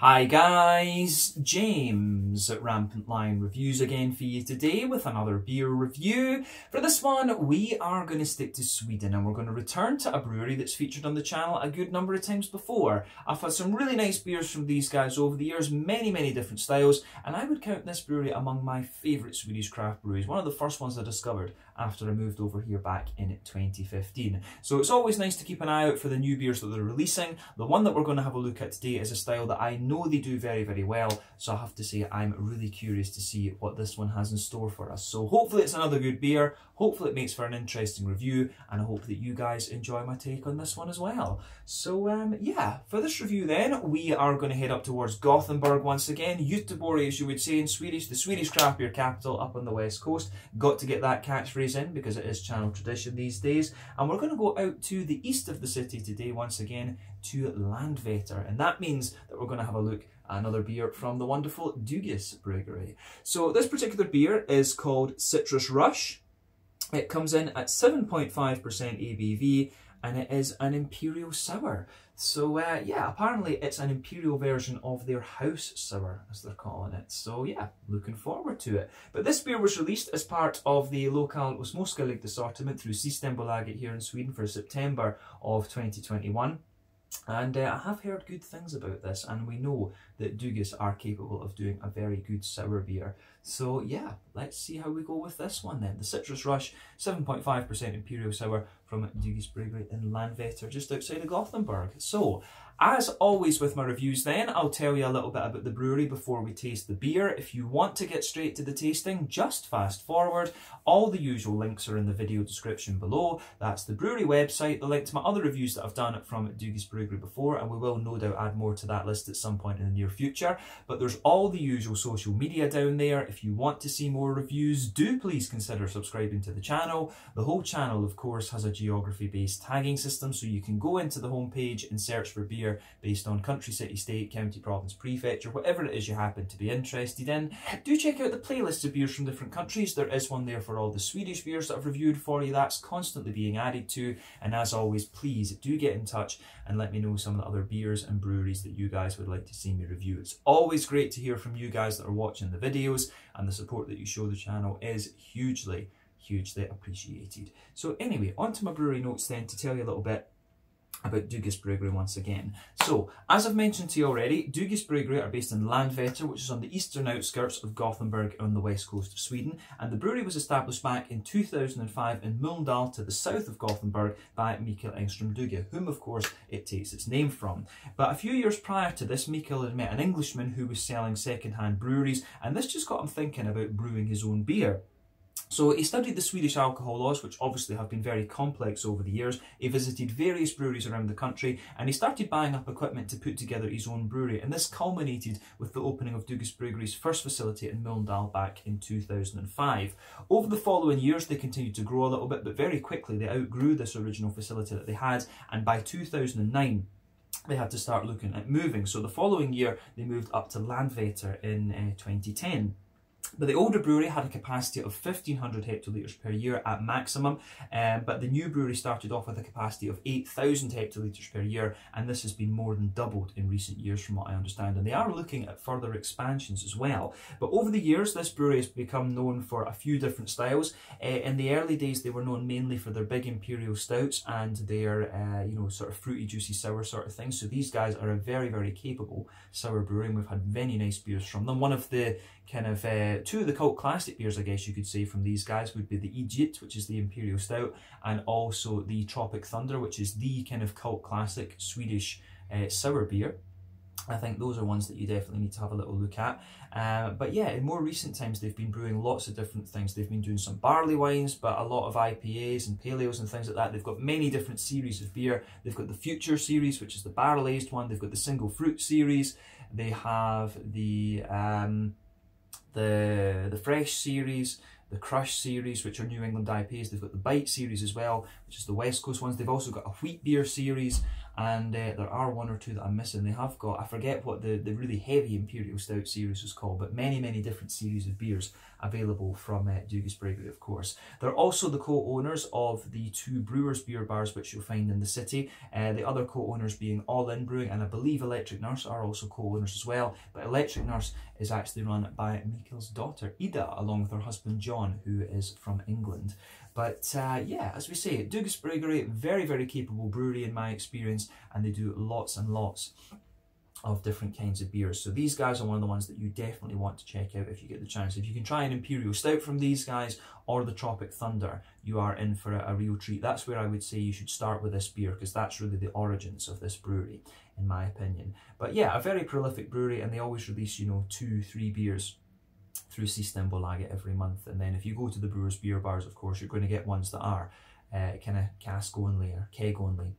Hi guys, James at RampantLionReviews again for you today with another beer review. For this one, we are going to stick to Sweden and we're going to return to a brewery that's featured on the channel a good number of times before. I've had some really nice beers from these guys over the years, many different styles, and I would count this brewery among my favourite Swedish craft breweries, one of the first ones I discovered after I moved over here back in 2015. So it's always nice to keep an eye out for the new beers that they're releasing. The one that we're going to have a look at today is a style that I know they do very well, so I have to say I'm really curious to see what this one has in store for us. So hopefully it's another good beer, hopefully it makes for an interesting review, and I hope that you guys enjoy my take on this one as well. So yeah, for this review then, we are going to head up towards Gothenburg once again, Göteborg as you would say in Swedish, the Swedish craft beer capital up on the west coast. Got to get that catchphrase in because it is channel tradition these days, and we're going to go out to the east of the city today once again to Landvetter, and that means that we're going to have a look at another beer from the wonderful Dugges Bryggeri. So this particular beer is called Citrus Rush. It comes in at 7.5% ABV and it is an Imperial Sour. So yeah, apparently it's an Imperial version of their house sour, as they're calling it. So yeah, looking forward to it. But this beer was released as part of the Lokal och Småskaligt assortment through Systembolaget here in Sweden for September of 2021. And I have heard good things about this, and we know that Dugges are capable of doing a very good sour beer. So yeah, let's see how we go with this one then. The Citrus Rush, 7.5% Imperial Sour from Dugges Bryggeri in Landvetter, just outside of Gothenburg. So, as always with my reviews then, I'll tell you a little bit about the brewery before we taste the beer. If you want to get straight to the tasting, just fast forward. All the usual links are in the video description below. That's the brewery website, the link to my other reviews that I've done from Dugges Bryggeri before, and we will no doubt add more to that list at some point in the near future. But there's all the usual social media down there. If you want to see more reviews, do please consider subscribing to the channel. The whole channel, of course, has a geography-based tagging system, so you can go into the homepage and search for beer based on country, city, state, county, province, prefecture, whatever it is you happen to be interested in. Do check out the playlists of beers from different countries. There is one there for all the Swedish beers that I've reviewed for you. That's constantly being added to. And as always, please do get in touch and let me know some of the other beers and breweries that you guys would like to see me review. It's always great to hear from you guys that are watching the videos, and the support that you show the channel is hugely appreciated. So anyway, on to my brewery notes then to tell you a little bit about Dugges Bryggeri once again. So, as I've mentioned to you already, Dugges Bryggeri are based in Landvetter, which is on the eastern outskirts of Gothenburg on the west coast of Sweden, and the brewery was established back in 2005 in Mölndal to the south of Gothenburg by Mikael Engström Dugge, whom of course it takes its name from. But a few years prior to this, Mikael had met an Englishman who was selling second-hand breweries, and this just got him thinking about brewing his own beer. So he studied the Swedish alcohol laws, which obviously have been very complex over the years. He visited various breweries around the country, and he started buying up equipment to put together his own brewery, and this culminated with the opening of Dugges Bryggeri's first facility in Mölndal back in 2005. Over the following years they continued to grow a little bit, but very quickly they outgrew this original facility that they had, and by 2009 they had to start looking at moving. So the following year they moved up to Landvetter in 2010. But the older brewery had a capacity of 1,500 hectolitres per year at maximum, but the new brewery started off with a capacity of 8,000 hectolitres per year, and this has been more than doubled in recent years from what I understand, and they are looking at further expansions as well. But over the years this brewery has become known for a few different styles. In the early days they were known mainly for their big Imperial stouts and their you know, sort of fruity juicy sour sort of thing. So these guys are a very capable sour brewery, and we've had many nice beers from them. One of the kind of two of the cult classic beers, I guess you could say, from these guys would be the Egypt, which is the Imperial Stout, and also the Tropic Thunder, which is the kind of cult classic Swedish sour beer. I think those are ones that you definitely need to have a little look at. But yeah, in more recent times they've been brewing lots of different things. They've been doing some barley wines, but a lot of IPAs and pale ales and things like that. They've got many different series of beer. They've got the Future series, which is the barrel aged one. They've got the Single Fruit series. They have the Fresh series, the Crush series, which are New England IPAs. They've got the Bite series as well, which is the West Coast ones. They've also got a Wheat Beer series, and there are one or two that I'm missing. They have got, I forget what the really heavy Imperial Stout series was called, but many different series of beers available from Dugas Bryggeri, of course. They're also the co-owners of the two Brewers beer bars which you'll find in the city. The other co-owners being All In Brewing, and I believe Electric Nurse are also co-owners as well. But Electric Nurse is actually run by Mikael's daughter Ida, along with her husband John, who is from England. But yeah, as we say, Dugas Bryggeri, very capable brewery in my experience, and they do lots and lots of different kinds of beers. So these guys are one of the ones that you definitely want to check out if you get the chance. If you can try an Imperial Stout from these guys or the Tropic Thunder, you are in for a real treat. That's where I would say you should start with this beer, because that's really the origins of this brewery, in my opinion. But yeah, a very prolific brewery, and they always release, you know, 2-3 beers through Systembolaget every month. And then if you go to the Brewers beer bars, of course, you're going to get ones that are kind of cask only or keg only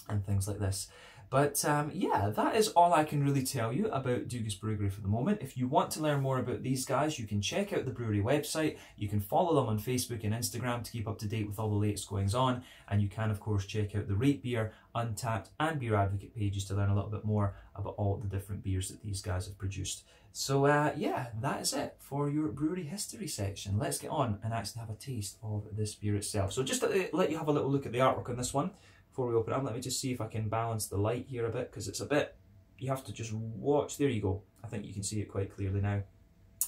and things like this. But yeah, that is all I can really tell you about Dugas Bryggeri for the moment. If you want to learn more about these guys, you can check out the brewery website. You can follow them on Facebook and Instagram to keep up to date with all the latest goings on. And you can, of course, check out the Rate Beer, Untappd and Beer Advocate pages to learn a little bit more about all the different beers that these guys have produced. So yeah, that is it for your brewery history section. Let's get on and actually have a taste of this beer itself. So just to let you have a little look at the artwork on this one before we open it up, let me just see if I can balance the light here a bit, because it's a bit, you have to just watch. There you go. I think you can see it quite clearly now.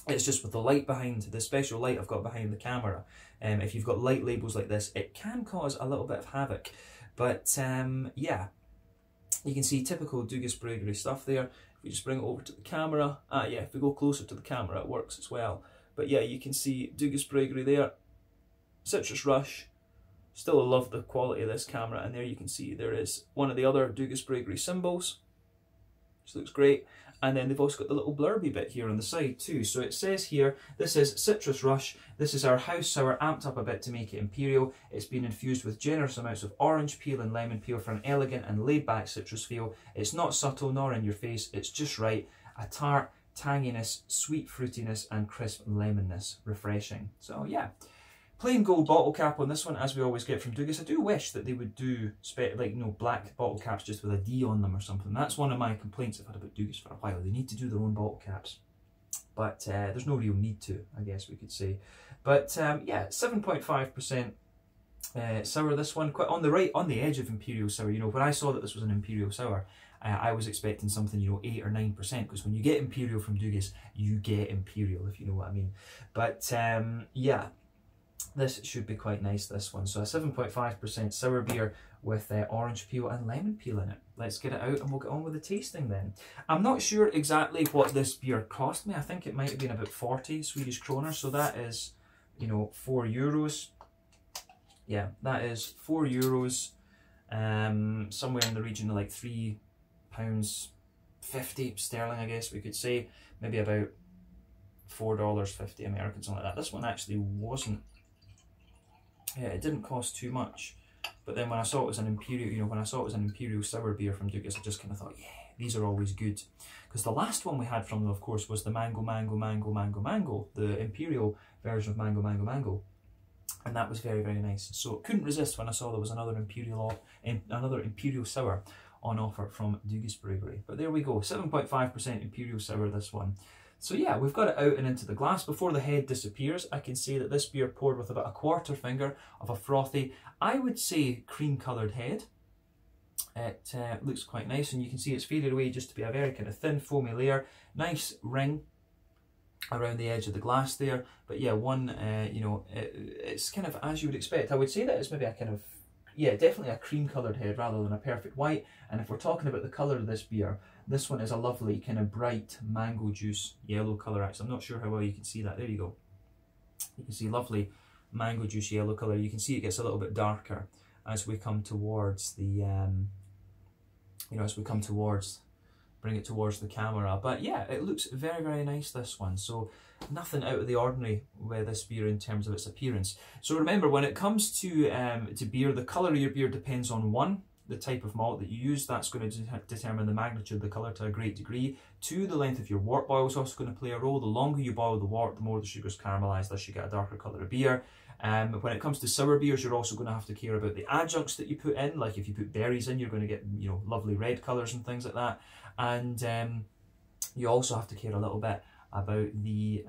It's just with the light behind, the special light I've got behind the camera. If you've got light labels like this, it can cause a little bit of havoc. But yeah, you can see typical Dugas Bryggeri stuff there. If we just bring it over to the camera, yeah, if we go closer to the camera, it works as well. But yeah, you can see Dugas Bryggeri there, Citrus Rush. Still love the quality of this camera, and there you can see there is one of the other Dugas Bryggeri symbols, which looks great. And then they've also got the little blurby bit here on the side too. So it says here, this is Citrus Rush. This is our house sour, amped up a bit to make it Imperial. It's been infused with generous amounts of orange peel and lemon peel for an elegant and laid-back citrus feel. It's not subtle nor in your face, it's just right. A tart, tanginess, sweet fruitiness, and crisp lemonness. Refreshing. So yeah. Plain gold bottle cap on this one, as we always get from Dugas. I do wish that they would do like, you know, black bottle caps just with a D on them or something. That's one of my complaints I've had about Dugas for a while. They need to do their own bottle caps, but there's no real need to, I guess we could say. But yeah, 7.5% sour. This one, quite on the edge of Imperial Sour. You know, when I saw that this was an Imperial Sour, I was expecting something, you know, 8 or 9%, because when you get Imperial from Dugas, you get Imperial, if you know what I mean. But yeah. This should be quite nice, this one. So a 7.5% sour beer with orange peel and lemon peel in it. Let's get it out and we'll get on with the tasting then. I'm not sure exactly what this beer cost me. I think it might have been about 40 Swedish kronor. So that is, you know, €4. Yeah, that is €4. Somewhere in the region of like £3.50 sterling, I guess we could say. Maybe about $4.50 American, something like that. This one actually wasn't. Yeah, it didn't cost too much, but then when I saw it was an Imperial, you know, when I saw it was an Imperial sour beer from Dugas, I just kind of thought, yeah, these are always good. Because the last one we had from them, of course, was the Mango, the Imperial version of Mango, and that was very nice. So couldn't resist when I saw there was another Imperial sour on offer from Dugas Bryggeri. But there we go, 7.5% Imperial sour, this one. So yeah, we've got it out and into the glass. Before the head disappears, I can see that this beer poured with about a quarter finger of a frothy, I would say cream-coloured head. It looks quite nice, and you can see it's faded away just to be a very kind of thin foamy layer. Nice ring around the edge of the glass there. But yeah, one, you know, it's kind of as you would expect. I would say that it's maybe a kind of, yeah, definitely a cream-coloured head rather than a perfect white. And if we're talking about the colour of this beer, this one is a lovely kind of bright mango juice yellow colour. Actually, I'm not sure how well you can see that. There you go. You can see lovely mango juice yellow colour. You can see it gets a little bit darker as we come towards the, you know, as we come towards, bring it towards the camera. But yeah, it looks very nice, this one. So nothing out of the ordinary with this beer in terms of its appearance. So remember, when it comes to beer, the colour of your beer depends on one, the type of malt that you use. That's going to determine the magnitude of the colour to a great degree. 2, the length of your wort boil is also going to play a role. The longer you boil the wort, the more the sugar's caramelised, thus you get a darker colour of beer. When it comes to sour beers, you're also going to have to care about the adjuncts that you put in. Like if you put berries in, you're going to get, you know, lovely red colours and things like that. And you also have to care a little bit about the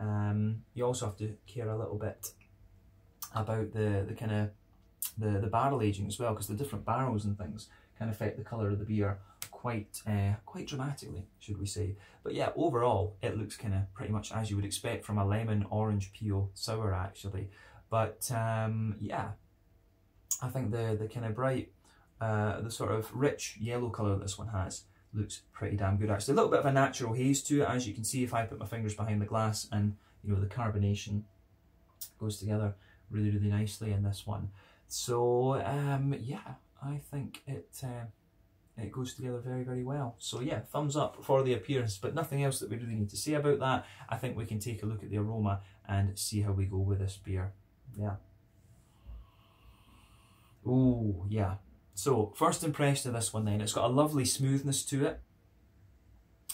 the kind of the barrel aging as well, because the different barrels and things can affect the colour of the beer quite dramatically, should we say. But yeah, overall it looks kind of pretty much as you would expect from a lemon orange peel sour actually. But yeah, I think the kind of bright, the sort of rich yellow colour this one has looks pretty damn good actually. A little bit of a natural haze to it, as you can see if I put my fingers behind the glass, and you know the carbonation goes together really, really nicely in this one. So yeah, I think it goes together very, very well. So yeah, thumbs up for the appearance, but nothing else that we really need to say about that. I think we can take a look at the aroma and see how we go with this beer. Yeah. Oh yeah. So first impression of this one then, it's got a lovely smoothness to it.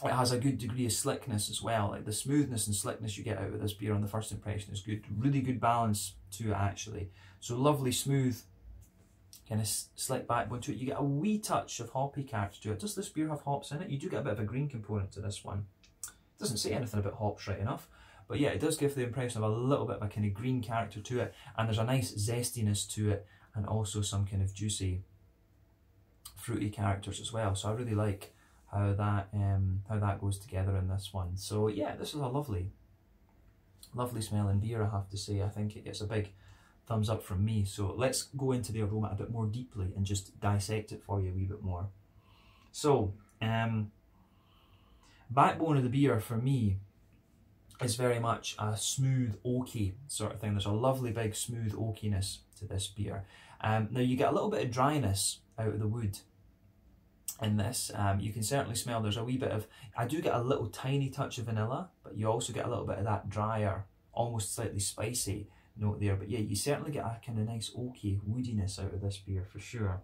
It has a good degree of slickness as well. Like the smoothness and slickness you get out of this beer on the first impression is good. Really good balance to it actually. So lovely smooth, kind of slick backbone to it. You get a wee touch of hoppy character to it. Does this beer have hops in it? You do get a bit of a green component to this one. It doesn't say anything about hops right enough. But yeah, it does give the impression of a little bit of a kind of green character to it. And there's a nice zestiness to it, and also some kind of juicy, fruity characters as well. So I really like how that goes together in this one. So yeah, this is a lovely smelling beer, I have to say. I think it gets a big thumbs up from me. So let's go into the aroma a bit more deeply and just dissect it for you a wee bit more. So backbone of the beer for me is very much a smooth oaky sort of thing. There's a lovely big smooth oakiness to this beer. Now you get a little bit of dryness out of the wood in this. You can certainly smell there's a wee bit of, I do get a little tiny touch of vanilla, but you also get a little bit of that drier, almost slightly spicy note there. But yeah, you certainly get a kind of nice oaky woodiness out of this beer for sure.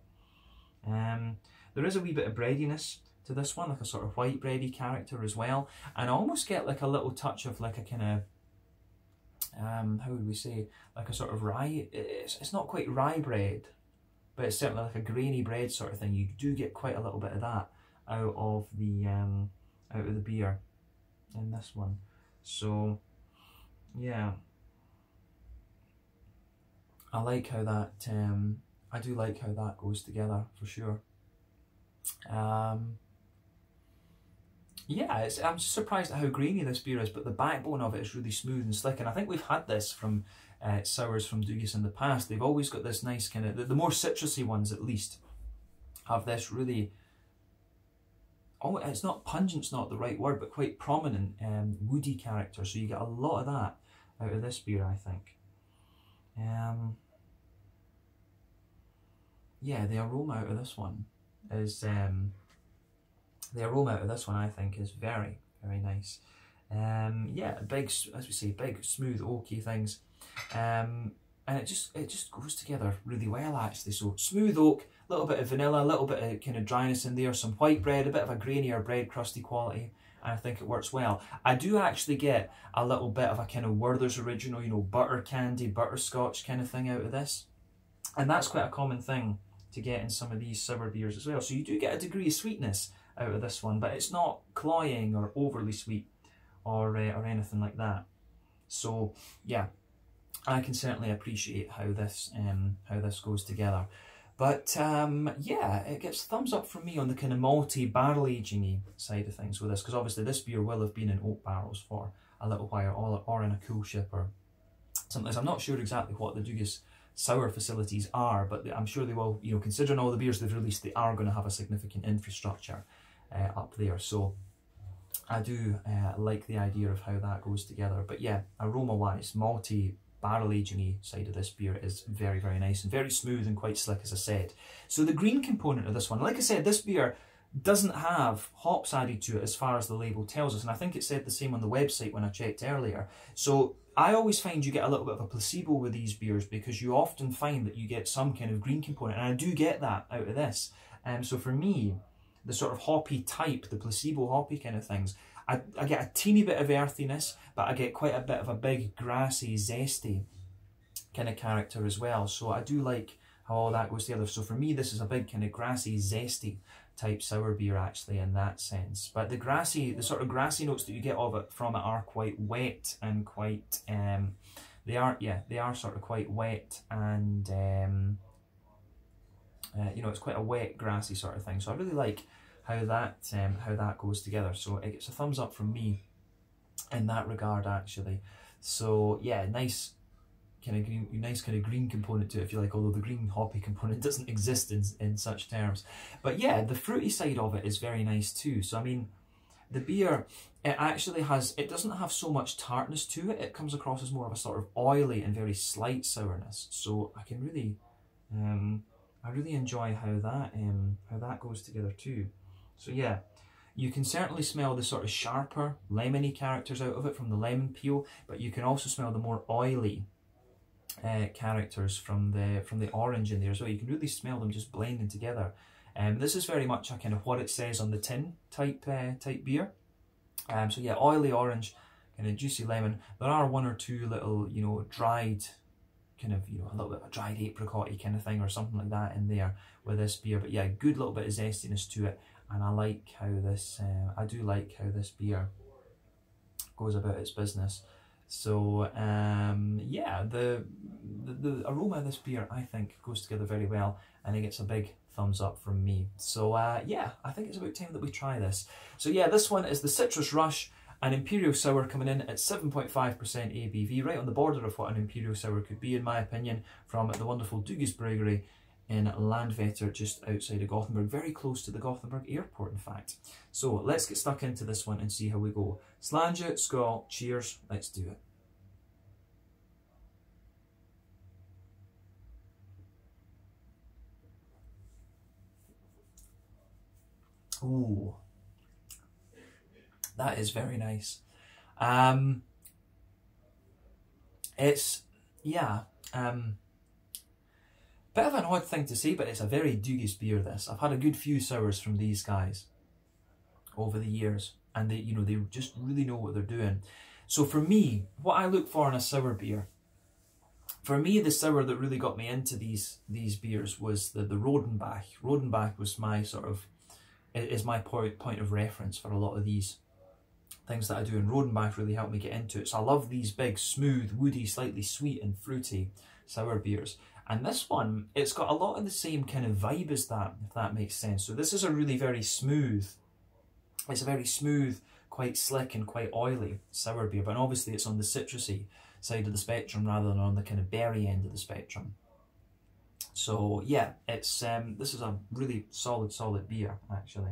There is a wee bit of breadiness to this one, like a sort of white bready character as well, and I almost get like a little touch of like a kind of how would we say, like a sort of rye, it's not quite rye bread, but it's certainly like a grainy bread sort of thing. You do get quite a little bit of that out of the beer in this one. So yeah, I like how that I do like how that goes together for sure. Yeah, I'm just surprised at how grainy this beer is, but the backbone of it is really smooth and slick, and I think we've had this from sours from Dugis in the past. They've always got this nice kind of, the more citrusy ones at least, have this really, oh, it's not pungent's not the right word, but quite prominent woody character, so you get a lot of that out of this beer, I think. Yeah, the aroma out of this one is I think is very, very nice. Yeah, big, as we say, big smooth oaky things, and it just goes together really well actually. So smooth oak, a little bit of vanilla, a little bit of kind of dryness in there, some white bread, a bit of a grainier bread crusty quality, and I think it works well. I do actually get a little bit of a kind of Werther's Original, you know, butter candy, butterscotch kind of thing out of this, and that's quite a common thing to get in some of these sour beers as well. So you do get a degree of sweetness out of this one, but it's not cloying or overly sweet or anything like that. So yeah, I can certainly appreciate how this goes together. But yeah, it gets thumbs up from me on the kind of malty barrel aging side of things with this, because obviously this beer will have been in oak barrels for a little while, or in a cool ship or something. I'm not sure exactly what the Dugis sour facilities are, but I'm sure they will, you know, considering all the beers they've released, they are going to have a significant infrastructure up there. So I do like the idea of how that goes together. But yeah, aroma wise, malty barrel aging side of this beer is very, very nice and very smooth and quite slick, as I said. So the green component of this one, like I said, this beer doesn't have hops added to it as far as the label tells us, and I think it said the same on the website when I checked earlier. So I always find you get a little bit of a placebo with these beers, because you often find that you get some kind of green component, and I do get that out of this. So for me, the sort of hoppy type, the placebo hoppy kind of things, I get a teeny bit of earthiness, but I get quite a bit of a big grassy, zesty kind of character as well. So I do like how all that goes together. So for me, this is a big kind of grassy, zesty type sour beer actually in that sense. But the sort of grassy notes that you get from it are quite wet and quite, they are sort of quite wet and, you know, it's quite a wet, grassy sort of thing. So I really like how that goes together. So it gets a thumbs up from me in that regard actually. So yeah, nice kind of green component to it, if you like, although the green hoppy component doesn't exist in such terms. But yeah, the fruity side of it is very nice too. So I mean, the beer, it actually it doesn't have so much tartness to it. It comes across as more of a sort of oily and very slight sourness. So I can really, I really enjoy how that goes together too. So yeah, you can certainly smell the sort of sharper lemony characters out of it from the lemon peel, but you can also smell the more oily characters from the orange in there as well. You can really smell them just blending together. This is very much a kind of what it says on the tin type beer. So yeah, oily orange, kind of juicy lemon. There are one or two little, you know, dried, kind of, you know, a little bit of a dried apricot-y kind of thing or something like that in there with this beer. But yeah, good little bit of zestiness to it. And I like how this, I do like how this beer goes about its business. So yeah, the aroma of this beer, I think, goes together very well, and it gets a big thumbs up from me. So yeah, I think it's about time that we try this. So yeah, this one is the Citrus Rush, an Imperial Sour coming in at 7.5% ABV, right on the border of what an Imperial Sour could be, in my opinion, from the wonderful Brewery in Landvetter, just outside of Gothenburg, very close to the Gothenburg airport, in fact. So let's get stuck into this one and see how we go. Slange, skål, cheers, let's do it. Ooh, that is very nice. It's, yeah, bit of an odd thing to say, but it's a very dubious beer, this. I've had a good few sours from these guys over the years, and they, you know, they just really know what they're doing. So for me, what I look for in a sour beer, for me, the sour that really got me into these beers was the Rodenbach. Rodenbach was my sort of, is my point of reference for a lot of these things that I do, and Rodenbach really helped me get into it. So I love these big, smooth, woody, slightly sweet and fruity sour beers. And this one, it's got a lot of the same kind of vibe as that, if that makes sense. So this is a really very smooth, it's a very smooth, quite slick and quite oily sour beer, but obviously it's on the citrusy side of the spectrum rather than on the kind of berry end of the spectrum. So yeah, it's this is a really solid beer actually.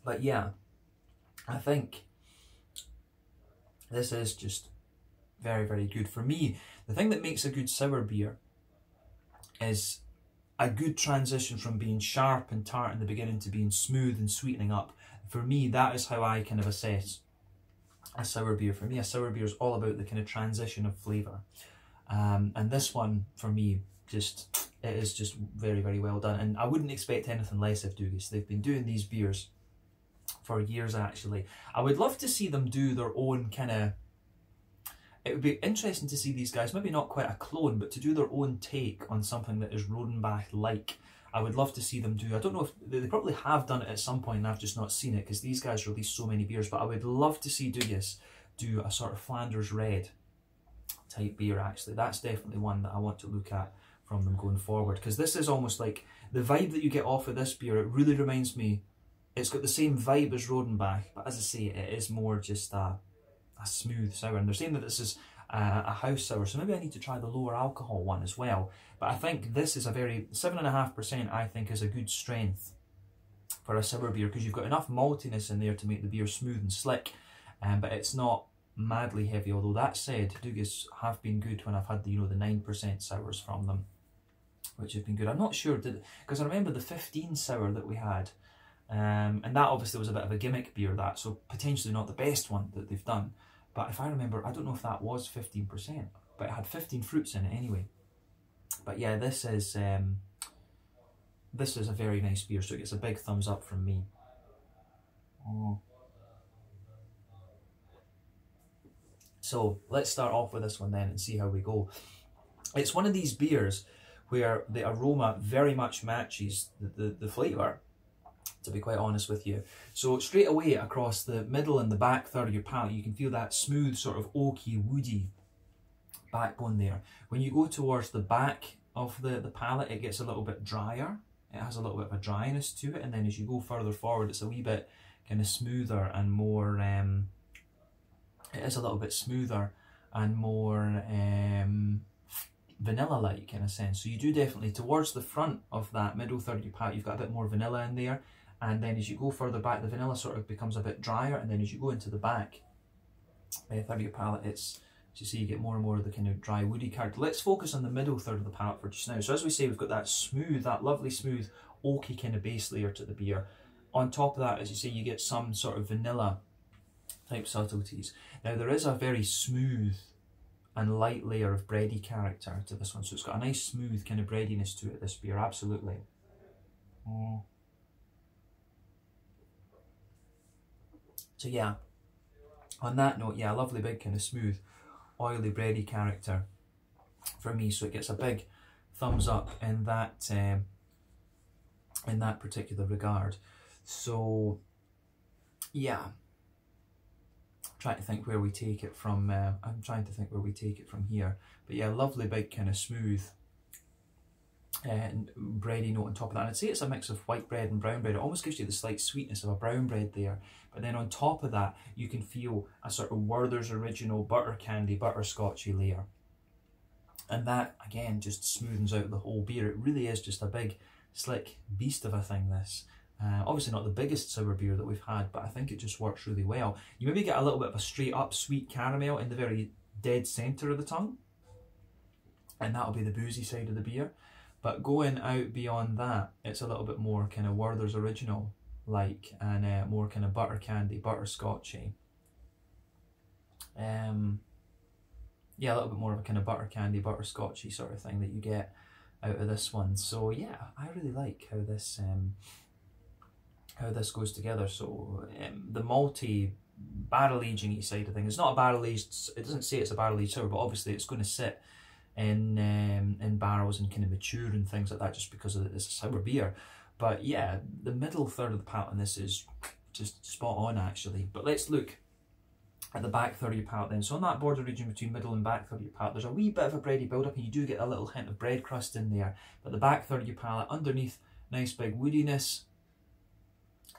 But yeah, I think this is just very good. For me, the thing that makes a good sour beer is a good transition from being sharp and tart in the beginning to being smooth and sweetening up. For me, that is how I kind of assess a sour beer. For me, a sour beer is all about the kind of transition of flavour. And this one, for me, just, it is just very well done. And I wouldn't expect anything less of Dugis. They've been doing these beers for years, actually. I would love to see them do their own kind of, it would be interesting to see these guys, maybe not quite a clone, but to do their own take on something that is Rodenbach-like. I would love to see them do, I don't know if, they probably have done it at some point and I've just not seen it because these guys release so many beers, but I would love to see Dugis do a sort of Flanders Red type beer actually. That's definitely one that I want to look at from them going forward, because this is almost like, the vibe that you get off of this beer, it really reminds me, it's got the same vibe as Rodenbach, but as I say, it is more just a smooth sour. And they're saying that this is a house sour, so maybe I need to try the lower alcohol one as well. But I think this is a very, 7.5% I think is a good strength for a sour beer, because you've got enough maltiness in there to make the beer smooth and slick, but it's not madly heavy. Although that said, Dugis have been good when I've had the, you know, the 9% sours from them, which have been good. I'm not sure, because I remember the 15 sour that we had, and that obviously was a bit of a gimmick beer, that, so potentially not the best one that they've done. But if I remember, I don't know if that was 15%, but it had 15 fruits in it anyway. But yeah, this is a very nice beer, so it gets a big thumbs up from me. Oh. So let's start off with this one then and see how we go. It's one of these beers where the aroma very much matches the flavour, to be quite honest with you. So straight away across the middle and the back third of your palate, you can feel that smooth sort of oaky, woody backbone there. When you go towards the back of the palate, it gets a little bit drier. It has a little bit of a dryness to it, and then as you go further forward, it's a wee bit kind of smoother and more, it is a little bit smoother and more vanilla-like in a sense. So you do definitely, towards the front of that middle third of your palate, you've got a bit more vanilla in there, and then as you go further back, the vanilla sort of becomes a bit drier, and then as you go into the back third of your palate, it's, as you see, you get more and more of the kind of dry woody character. Let's focus on the middle third of the palate for just now. So as we say, we've got that smooth, that lovely smooth oaky kind of base layer to the beer. On top of that, as you say, you get some sort of vanilla type subtleties. Now there is a very smooth and light layer of bready character to this one, so it's got a nice smooth kind of breadiness to it, this beer, absolutely. So yeah, on that note, yeah, a lovely big kind of smooth, oily, bready character for me, so it gets a big thumbs up in that particular regard. So yeah, trying to think where we take it from. I'm trying to think where we take it from here. But yeah, lovely big kind of smooth and bready note on top of that. And I'd say it's a mix of white bread and brown bread. It almost gives you the slight sweetness of a brown bread there. But then on top of that, you can feel a sort of Werther's Original butter candy, butterscotchy layer. And that, again, just smoothens out the whole beer. It really is just a big, slick beast of a thing, this. Obviously not the biggest sour beer that we've had, but I think it just works really well. You maybe get a little bit of a straight up sweet caramel in the very dead centre of the tongue, and that'll be the boozy side of the beer. But going out beyond that, it's a little bit more kind of Werther's Original like, and more kind of butter candy, butterscotchy. Yeah, a little bit more of a kind of butter candy, butterscotchy sort of thing that you get out of this one. So yeah, I really like how this goes together. So the malty barrel aging side of things, it's not a barrel aged, it doesn't say it's a barrel aged sour, but obviously it's going to sit in barrels and kind of mature and things like that, just because it's a sour beer. But yeah, the middle third of the palate on this is just spot on actually. But let's look at the back third of your palate then. So on that border region between middle and back third of your palate, there's a wee bit of a bready build up, and you do get a little hint of bread crust in there. But the back third of your palate, underneath, nice big woodiness,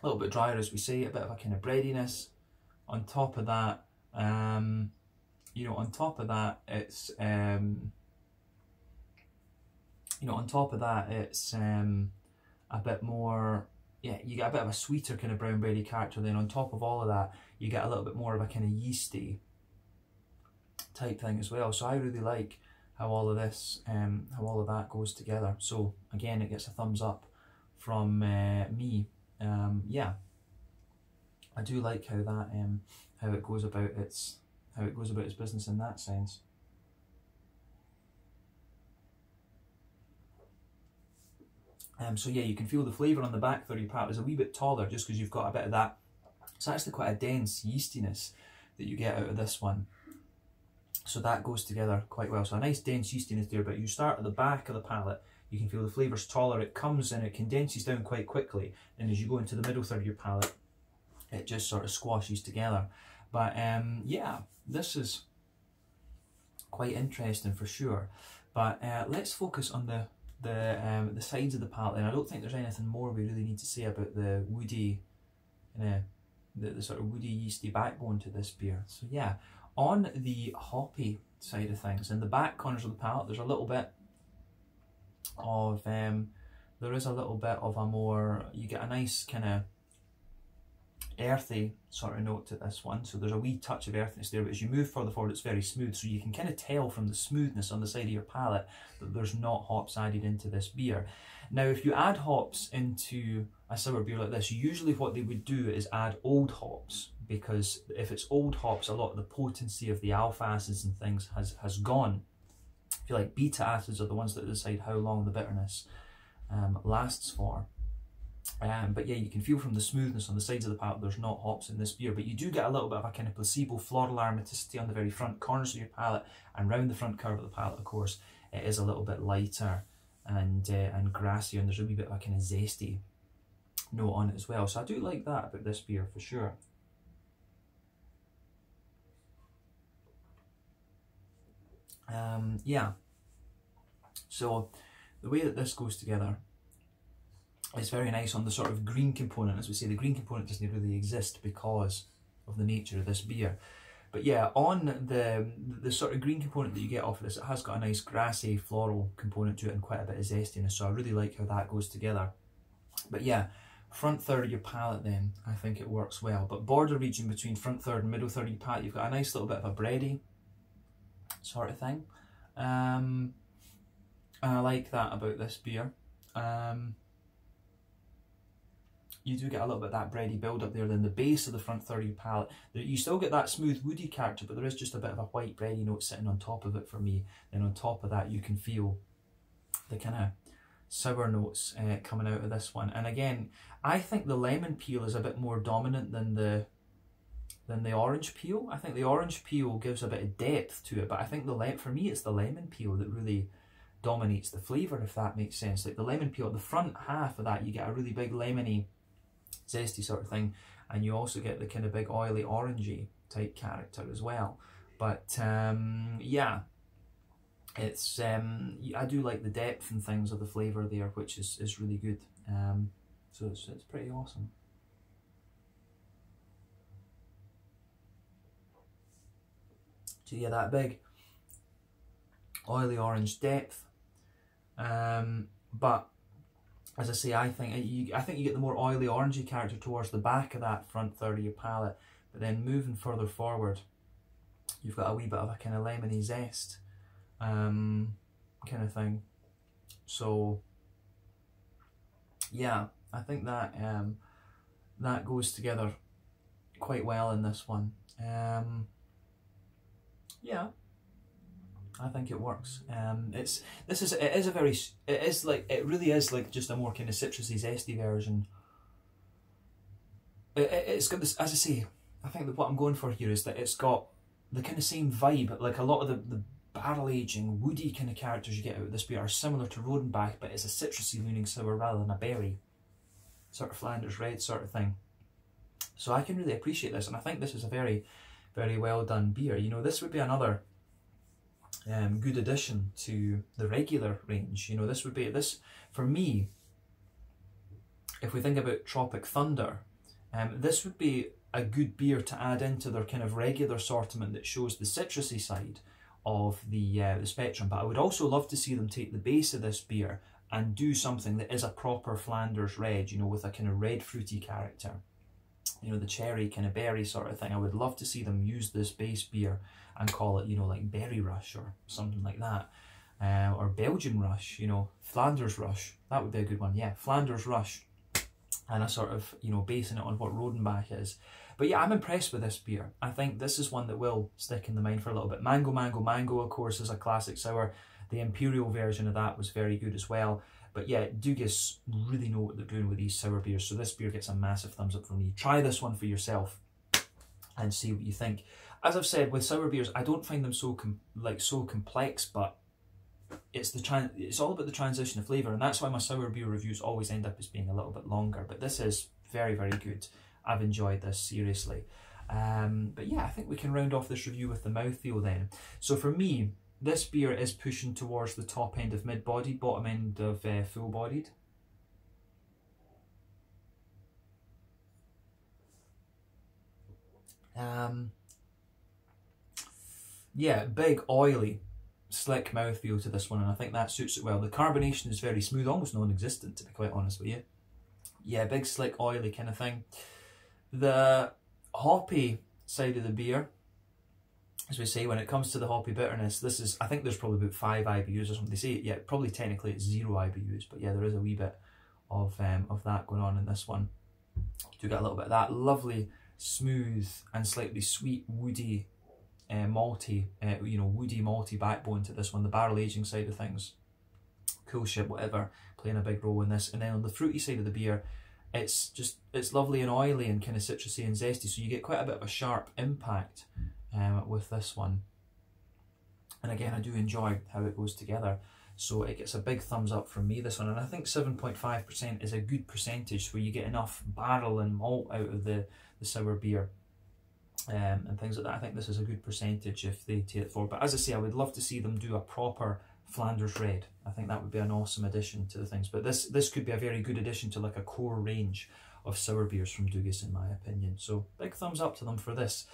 a little bit drier as we say, a bit of a kind of breadiness. On top of that, you know, on top of that, it's a bit more, yeah, you get a bit of a sweeter kind of brown bready character. Then on top of all of that, you get a little bit more of a kind of yeasty type thing as well. So I really like how all of this, how all of that goes together. So again, it gets a thumbs up from me. Yeah, I do like how that, how it goes about its business in that sense. So yeah, you can feel the flavour on the back third of your palate is a wee bit taller, just because you've got a bit of that. It's actually quite a dense yeastiness that you get out of this one. So that goes together quite well. So a nice dense yeastiness there, but you start at the back of the palate, you can feel the flavour's taller, it comes and it condenses down quite quickly, and as you go into the middle third of your palate, it just sort of squashes together. But yeah, this is quite interesting for sure. But let's focus on the sides of the palate, and I don't think there's anything more we really need to say about the woody, the sort of woody yeasty backbone to this beer. So yeah, on the hoppy side of things, in the back corners of the palate, there's a little bit of a more, you get a nice kind of earthy sort of note to this one. So there's a wee touch of earthiness there, but as you move further forward, it's very smooth. So you can kind of tell from the smoothness on the side of your palate that there's not hops added into this beer. Now, if you add hops into a sour beer like this, usually what they would do is add old hops, because if it's old hops, a lot of the potency of the alpha acids and things has gone. I feel like beta acids are the ones that decide how long the bitterness lasts for. But yeah, you can feel from the smoothness on the sides of the palate there's not hops in this beer, but you do get a little bit of a kind of placebo floral aromaticity on the very front corners of your palate, and round the front curve of the palate, of course, it is a little bit lighter and grassier, and there's a wee bit of a kind of zesty note on it as well. So I do like that about this beer for sure. Yeah, so the way that this goes together is very nice on the sort of green component. As we say, the green component doesn't really exist because of the nature of this beer. But yeah, on the sort of green component that you get off of this, it has got a nice grassy floral component to it and quite a bit of zestiness, so I really like how that goes together. But yeah, front third of your palate then, I think it works well. But border region between front third and middle third of your palate, you've got a nice little bit of a bready sort of thing. And I like that about this beer. You do get a little bit of that bready build up there. Then the base of the front third of your palate, you still get that smooth woody character, but there is just a bit of a white bready note sitting on top of it for me. Then on top of that you can feel the kind of sour notes coming out of this one. And again, I think the lemon peel is a bit more dominant than the orange peel. I think the orange peel gives a bit of depth to it, but I think for me it's the lemon peel that really dominates the flavour, if that makes sense. Like the lemon peel, at the front half of that you get a really big lemony, zesty sort of thing, and you also get the kind of big oily orangey type character as well. But yeah, it's I do like the depth and things of the flavour there, which is really good. So it's pretty awesome. So yeah, that big oily orange depth, but as I say, I think you get the more oily orangey character towards the back of that front third of your palate, but then moving further forward, you've got a wee bit of a kind of lemony zest, kind of thing. So yeah, I think that that goes together quite well in this one. Yeah, I think it works. It really is like just a more kind of citrusy, zesty version. It's got this, as I say, I think that what I'm going for here is that it's got the kind of same vibe. Like a lot of the barrel aging, woody kind of characters you get out of this beer are similar to Rodenbach, but it's a citrusy leaning sour rather than a berry, sort of Flanders red sort of thing. So I can really appreciate this, and I think this is a very, very well done beer. You know, this would be another good addition to the regular range. You know, this would be, for me, if we think about Tropic Thunder, this would be a good beer to add into their kind of regular assortment that shows the citrusy side of the spectrum. But I would also love to see them take the base of this beer and do something that is a proper Flanders red, you know, with a kind of red fruity character. You know, the cherry kind of berry sort of thing. I would love to see them use this base beer and call it, you know, like Berry Rush or something like that. Or Belgian Rush, you know, Flanders Rush. That would be a good one, yeah, Flanders Rush. And a sort of, you know, basing it on what Rodenbach is. But yeah, I'm impressed with this beer. I think this is one that will stick in the mind for a little bit. Mango, Mango, Mango, of course, is a classic sour. The Imperial version of that was very good as well. But yeah, Dugas really know what they're doing with these sour beers, so this beer gets a massive thumbs up from me. Try this one for yourself and see what you think. As I've said, with sour beers, I don't find them so complex, but it's all about the transition of flavour, and that's why my sour beer reviews always end up as being a little bit longer. But this is very, very good. I've enjoyed this, seriously. But yeah, I think we can round off this review with the mouthfeel then. So for me, this beer is pushing towards the top end of mid-bodied, bottom end of full-bodied. Yeah, big, oily, slick mouthfeel to this one, and I think that suits it well. The carbonation is very smooth, almost non-existent, to be quite honest with you. Yeah, big, slick, oily kind of thing. The hoppy side of the beer, as we say, when it comes to the hoppy bitterness, this is, I think there's probably about 5 IBUs or something. They say, yeah, probably technically it's 0 IBUs, but yeah, there is a wee bit of that going on in this one. Do get a little bit of that lovely, smooth and slightly sweet, woody, malty, you know, woody, malty backbone to this one. The barrel aging side of things, cool shit, whatever, playing a big role in this. And then on the fruity side of the beer, it's lovely and oily and kind of citrusy and zesty, so you get quite a bit of a sharp impact with this one. And again, I do enjoy how it goes together. So it gets a big thumbs up from me, this one. And I think 7.5% is a good percentage where you get enough barrel and malt out of the sour beer and things like that. I think this is a good percentage if they take it forward. But as I say, I would love to see them do a proper Flanders Red. I think that would be an awesome addition to the things. But this could be a very good addition to like a core range of sour beers from Dougas, in my opinion. So big thumbs up to them for this.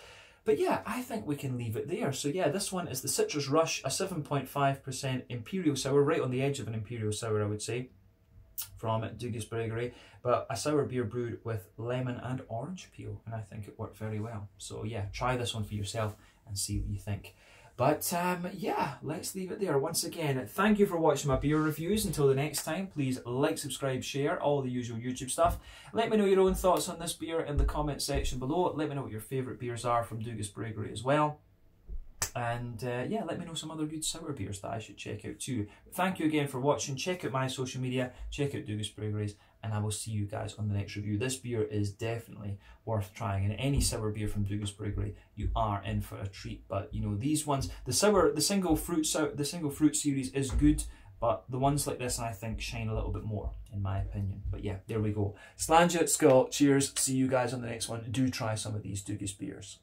But yeah, I think we can leave it there. So yeah, this one is the Citrus Rush, a 7.5% Imperial Sour, right on the edge of an Imperial Sour, I would say, from Dougas Bryggeri. But a sour beer brewed with lemon and orange peel, and I think it worked very well. So yeah, try this one for yourself and see what you think. But yeah, let's leave it there. Once again, thank you for watching my beer reviews. Until the next time, please like, subscribe, share, all the usual YouTube stuff. Let me know your own thoughts on this beer in the comment section below. Let me know what your favourite beers are from Dougas Bryggeri as well. And yeah, let me know some other good sour beers that I should check out too. Thank you again for watching. Check out my social media, check out Dougas Bryggeri's, and I will see you guys on the next review. This beer is definitely worth trying, and any sour beer from Dougas Bryggeri, you are in for a treat. But you know, these ones, the single fruit series is good, but the ones like this I think shine a little bit more, in my opinion. But yeah, there we go. Slàinte, skål, cheers. See you guys on the next one. Do try some of these Dougas beers.